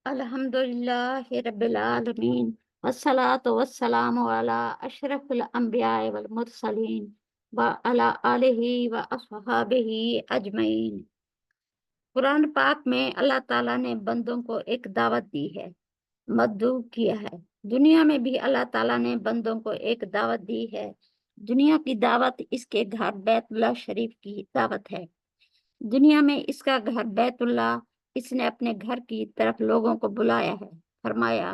अल्हम्दुलिल्लाह रब्बिल आलमीन वस्सलातु वस्सलामु अला अशरफिल अंबिया'i वल मुरसलीन व अला आलिहि व अस्हाबिहि अजमईन। कुरान पाक में अल्लाह ताला ने बंदों को एक दावत दी है, मद्दू किया है। दुनिया में भी अल्लाह ताला ने बंदों को एक दावत दी है। दुनिया की दावत इसके घर बैतुल्लाह शरीफ की दावत है। दुनिया में इसका घर बैतुल्ला, इसने अपने घर की तरफ लोगों को बुलाया है। फरमाया,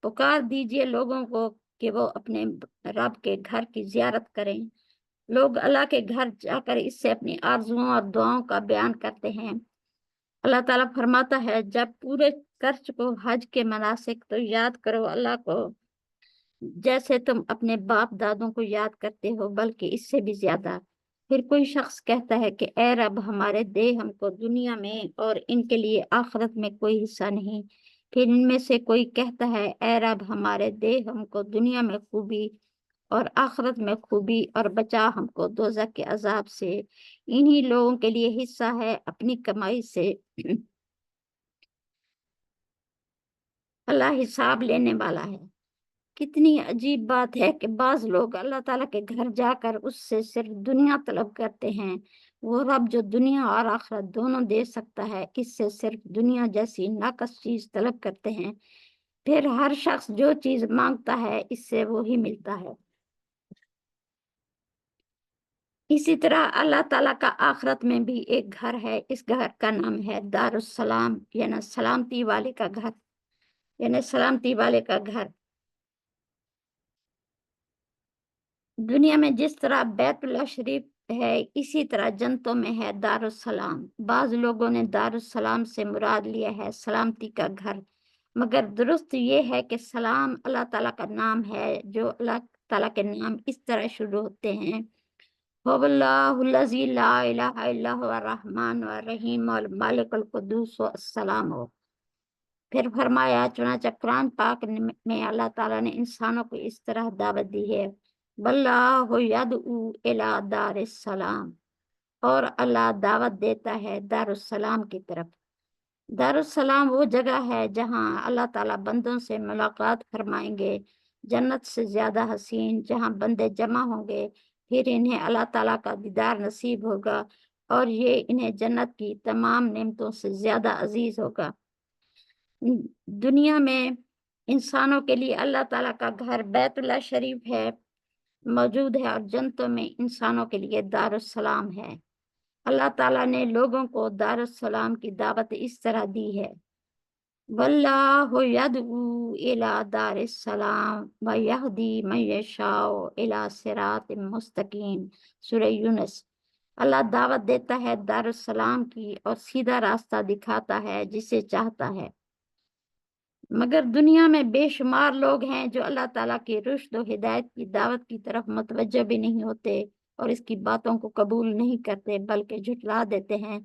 पुकार दीजिए लोगों को कि वो अपने रब के घर की जियारत करें। लोग अल्लाह के घर जाकर इससे अपनी आरजुओं और दुआओं का बयान करते हैं। अल्लाह ताला फरमाता है, जब पूरे कर चुको हज के मनासिक तो याद करो अल्लाह को जैसे तुम अपने बाप दादों को याद करते हो, बल्कि इससे भी ज्यादा। फिर कोई शख्स कहता है कि ए रब, हमारे दे हमको दुनिया में और इनके लिए आखिरत में कोई हिस्सा नहीं। फिर इनमें से कोई कहता है, ए रब, हमारे दे हमको दुनिया में खूबी और आखिरत में खूबी और बचा हमको दोज़ख के अजाब से। इन्हीं लोगों के लिए हिस्सा है अपनी कमाई से। अल्लाह हिसाब लेने वाला है। कितनी अजीब बात है कि बाज लोग अल्लाह ताला के घर जाकर उससे सिर्फ दुनिया तलब करते हैं। वो रब जो दुनिया और आखिरत दोनों दे सकता है, इससे सिर्फ दुनिया जैसी नाकस चीज तलब करते हैं। फिर हर शख्स जो चीज मांगता है, इससे वो ही मिलता है। इसी तरह अल्लाह ताला का आखिरत में भी एक घर है। इस घर का नाम है दारुस्सलाम, यानी सलामती वाले का घर, यानी सलामती वाले का घर। दुनिया में जिस तरह बैतुल्ला शरीफ है, इसी तरह जन्नतों में है दारुस्सलाम। बाज लोगों ने दारुस्सलाम से मुराद लिया है सलामती का घर, मगर दुरुस्त ये है कि सलाम अल्लाह ताला का नाम है। जो अल्लाह ताला के नाम इस तरह शुरू होते हैं, हुवल्लाहुल्लज़ी ला इलाहा इल्ला हुवा रहमान व रहीम वल मालिकुल कुद्दूस व अस्सलाम हो। फिर फरमाया, चुनांचे कुरान पाक में अल्लाह ताला ने इंसानों को इस तरह दावत दी है, वल्लाहु यदऊ इला दारिस्सलाम, और अल्लाह दावत देता है दारुस्सलाम की तरफ। दारुस्सलाम वो जगह है जहाँ अल्लाह ताला बंदों से मुलाकात फरमाएंगे, जन्नत से ज्यादा हसीन, जहाँ बंदे जमा होंगे। फिर इन्हें अल्लाह ताला का दीदार नसीब होगा और ये इन्हें जन्नत की तमाम नेमतों से ज्यादा अजीज होगा। दुनिया में इंसानों के लिए अल्लाह ताला का घर बैतुल्लाह शरीफ है, मौजूद है, और जन्नतों में इंसानों के लिए दारुस्सलाम है। अल्लाह ताला ने लोगों को दारुस्सलाम की दावत इस तरह दी है, वल्लाहु यदऊ इला दारिस्सलाम व यहदी मन यशाओ इला सिरातिम मुस्तकीम। सूरह यूनुस। अल्लाह दावत देता है दारुस्सलाम की और सीधा रास्ता दिखाता है जिसे चाहता है। मगर दुनिया में बेशुमार लोग हैं जो अल्लाह ताला की रुश्द और हिदायत की दावत की तरफ मुतवज्जह भी नहीं होते और इसकी बातों को कबूल नहीं करते, बल्कि झुठला देते हैं।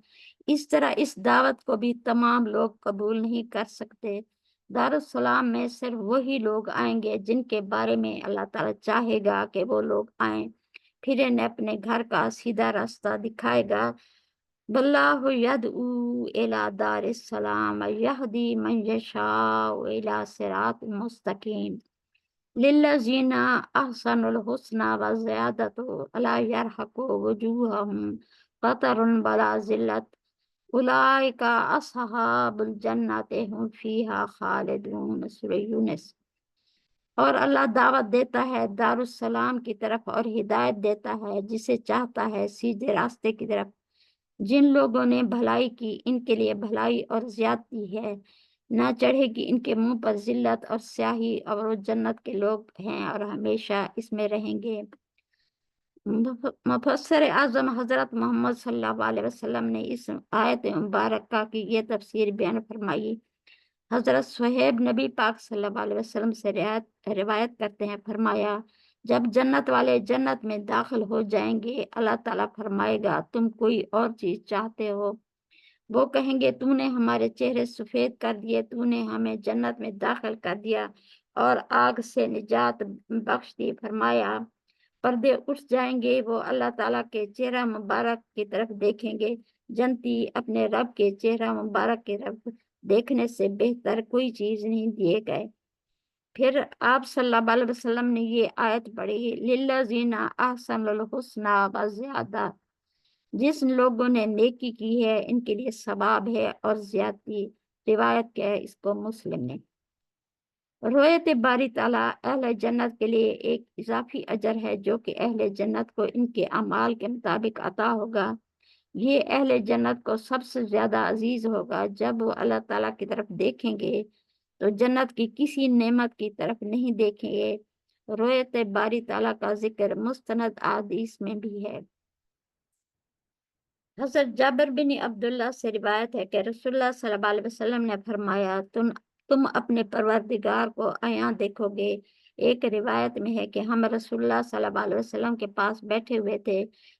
इस तरह इस दावत को भी तमाम लोग कबूल नहीं कर सकते। दारुस्सलाम में सिर्फ वही लोग आएंगे जिनके बारे में अल्लाह ताला चाहेगा कि वो लोग आएं। फिर इन्हें अपने घर का सीधा रास्ता दिखाएगा। वल्लाहु यदऊ इला दारिस्सलाम यहदी मन यशाउ इला सिरातिम मुस्तकीम लिल्लज़ीना अहसनुल हुस्ना व ज़ियादतु अला यरहक़ु वुजूहहुम क़तरुन वला ज़िल्लत उलाइका अस्हाबुल जन्नति हुम फ़ीहा ख़ालिदून। सूरह यूनुस। और अल्लाह दावत देता है दारुस्सलाम की तरफ और हिदायत देता है जिसे चाहता है सीधे रास्ते की तरफ। जिन लोगों ने भलाई की, इनके लिए भलाई और ज्यादती है, ना चढ़ेगी इनके मुंह पर जिल्लत और स्याही, और वो जन्नत के लोग हैं और हमेशा इसमें रहेंगे। मुफस्सिर आजम हजरत मोहम्मद सल्लल्लाहु अलैहि वसल्लम ने इस आयत मुबारक की ये तफसीर बयान फरमाई। हजरत सुहैब नबी पाक सल्लल्लाहु अलैहि वसल्लम से रिवायत करते हैं, फरमाया, जब जन्नत वाले जन्नत में दाखिल हो जाएंगे, अल्लाह ताला फरमाएगा, तुम कोई और चीज चाहते हो? वो कहेंगे, तूने हमारे चेहरे सफेद कर दिए, तूने हमें जन्नत में दाखिल कर दिया और आग से निजात बख्श दी। फरमाया, पर्दे उठ जाएंगे, वो अल्लाह ताला के चेहरा मुबारक की तरफ देखेंगे। जन्नती अपने रब के चेहरा मुबारक की तरफ دیکھنے سے بہتر کوئی چیز نہیں دیے گئے۔ پھر آپ صلی اللہ علیہ وسلم نے یہ آیت پڑھی، للذین احسنوا الحسنی و زیادہ، جس لوگوں نے نیکی کی ہے ان کے لیے ثواب ہے اور زیادتی۔ روایت کیا ہے، اس کو مسلم نے۔ روایت باری تعالیٰ اہل جنت کے لیے ایک اضافی اجر ہے جو کہ اہل جنت کو ان کے اعمال کے مطابق عطا ہوگا۔ یہ اہل جنت کو سب سے زیادہ عزیز ہوگا جب وہ اللہ تعالیٰ کی طرف دیکھیں گے تو جنت کی کسی نعمت کی طرف نہیں دیکھیں گے۔ روایت باری تعالیٰ کا ذکر مستند احادیث میں بھی ہے۔ حضرت جابر بن عبداللہ سے روایت ہے کہ رسول اللہ صلی اللہ علیہ وسلم نے فرمایا، تم اپنے پروردگار کو عیاں دیکھو گے۔ ایک روایت میں ہے کہ ہم رسول اللہ صلی اللہ علیہ وسلم کے پاس بیٹھے ہوئے تھے،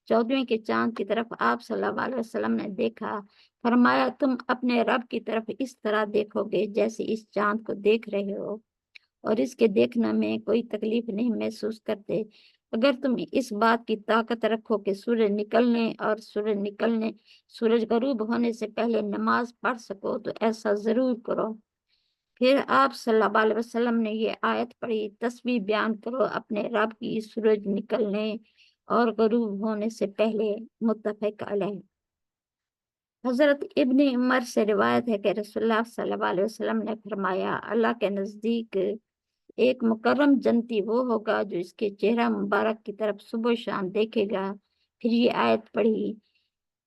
14ویں کے چاند کی طرف آپ صلی اللہ علیہ وسلم نے دیکھا، فرمایا تم اپنے رب کی طرف اس طرح دیکھو گے جیسے اس چاند کو دیکھ رہے ہو، اور اس کے دیکھنے میں کوئی تکلیف نہیں محسوس کرتے۔ اگر تم اس بات کی طاقت رکھو کہ سورج غروب ہونے سے پہلے نماز پڑھ سکو تو ایسا ضرور کرو۔ پھر آپ صلی اللہ علیہ وسلم نے یہ آیت پڑھی، تسبیح بیان کرو اپنے رب کی سورج نکلنے اور غروب ہونے سے پہلے، متفق علیہ۔ حضرت ابن عمر سے روایت ہے کہ رسول اللہ صلی اللہ علیہ وسلم نے فرمایا، اللہ کے نزدیک ایک مکرم جنتی وہ ہوگا جو اس کے چہرہ مبارک کی طرف صبح و شام دیکھے گا۔ پھر یہ آیت پڑھی،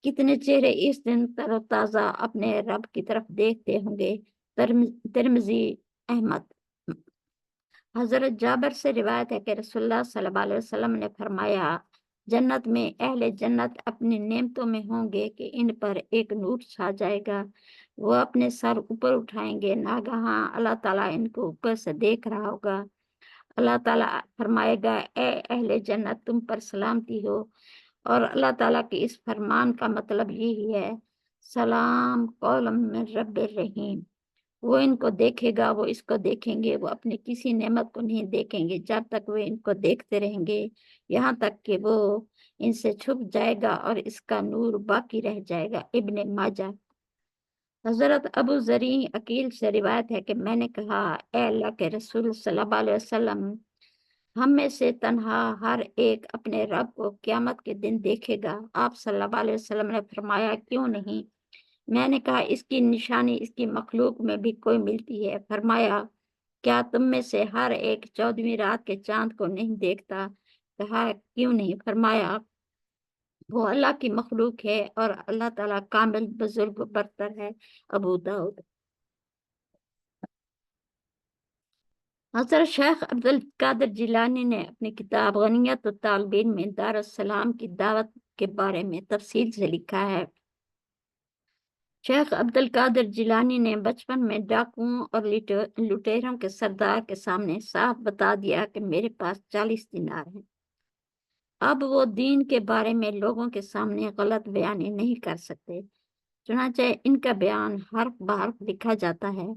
کتنے چہرے اس دن تر و تازہ اپنے رب کی طرف دیکھتے ہوں گے۔ ترمذی، احمد۔ حضرت جابر سے روایت ہے کہ رسول اللہ صلی اللہ علیہ وسلم نے فرمایا، جنت میں اہل جنت اپنی نعمتوں میں ہوں گے کہ ان پر ایک نور چھا جائے گا، وہ اپنے سر اوپر اٹھائیں گے، ناگہاں اللہ تعالیٰ ان کو اوپر سے دیکھ رہا ہوگا۔ اللہ تعالیٰ فرمائے گا، اے اہل جنت تم پر سلامتی ہو، اور اللہ تعالیٰ کے اس فرمان کا مطلب یہی ہے، سلام قولا من رب الرحیم۔ وہ ان کو دیکھے گا، وہ اس کو دیکھیں گے، وہ اپنی کسی نعمت کو نہیں دیکھیں گے جب تک وہ ان کو دیکھتے رہیں گے، یہاں تک کہ وہ ان سے چھپ جائے گا اور اس کا نور باقی رہ جائے گا۔ ابن ماجہ۔ حضرت ابو ذریں عقیل سے روایت ہے کہ میں نے کہا، اے اللہ کے رسول صلی اللہ علیہ وسلم، ہم میں سے تنہا ہر ایک اپنے رب کو قیامت کے دن دیکھے گا؟ آپ صلی اللہ علیہ وسلم نے فرمایا، کیوں نہیں؟ میں نے کہا، اس کی نشانی اس کی مخلوق میں بھی کوئی ملتی ہے؟ فرمایا، کیا تم میں سے ہر ایک 14ویں رات کے چاند کو نہیں دیکھتا؟ کہا، کیوں نہیں؟ فرمایا، وہ اللہ کی مخلوق ہے اور اللہ تعالیٰ کامل بزرگ و برتر ہے۔ ابو داؤد۔ حضرت شیخ عبد القادر جیلانی نے اپنی کتاب غنیت الطالبین میں دار السلام کی دعوت کے بارے میں تفصیل سے لکھا ہے۔ شیخ عبد القادر جیلانی نے بچپن میں ڈاکوؤں اور لٹیروں کے سردار کے سامنے صاف بتا دیا کہ میرے پاس 40 دینار ہیں۔ اب وہ دین کے بارے میں لوگوں کے سامنے غلط بیانی نہیں کر سکتے، چنانچہ ان کا بیان حرف بحرف لکھا جاتا ہے۔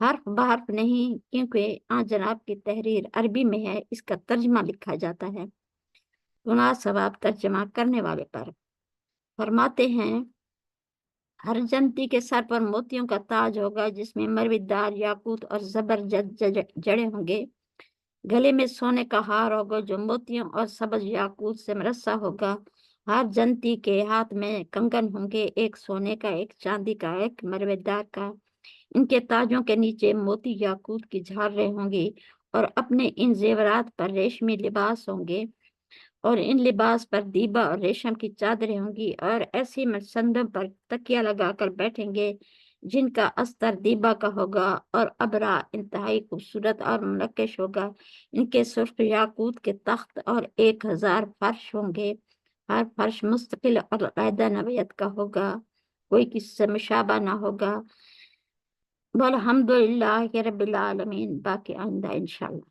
حرف بحرف نہیں، کیونکہ جناب کی تحریر عربی میں ہے، اس کا ترجمہ لکھا جاتا ہے گناہ ثواب ترجمہ کرنے والے پر۔ فرماتے ہیں، ہر جنتی کے سر پر موتیوں کا تاج ہوگا جس میں مرویدار یاقوت اور زبرجد جڑے ہوں گے، گلے میں سونے کا ہار ہوگا جو موتیوں اور سبز یاقوت سے مرصع ہوگا، ہر جنتی کے ہاتھ میں کنگن ہوں گے، ایک سونے کا، ایک چاندی کا، ایک مرویدار کا، ان کے تاجوں کے نیچے موتی یاقوت کی جھالریں ہوں گی، اور اپنے ان زیورات پر ریشمی لباس ہوں گے، اور ان لباس پر دیبا اور ریشم کی چادریں ہوں گی، اور ایسی مسندوں پر تکیہ لگا کر بیٹھیں گے جن کا استر دیبا کا ہوگا، اور ابرا انتہائی خوبصورت اور منقش ہوگا، ان کے سرخ یاقوت کے تخت اور 1000 فرش ہوں گے، ہر فرش مستقل اور علیحدہ نوعیت کا ہوگا، کوئی کسی سے مشابہ نہ ہوگا۔ والحمدللہ رب العالمین۔ باقی آئندہ انشاءاللہ۔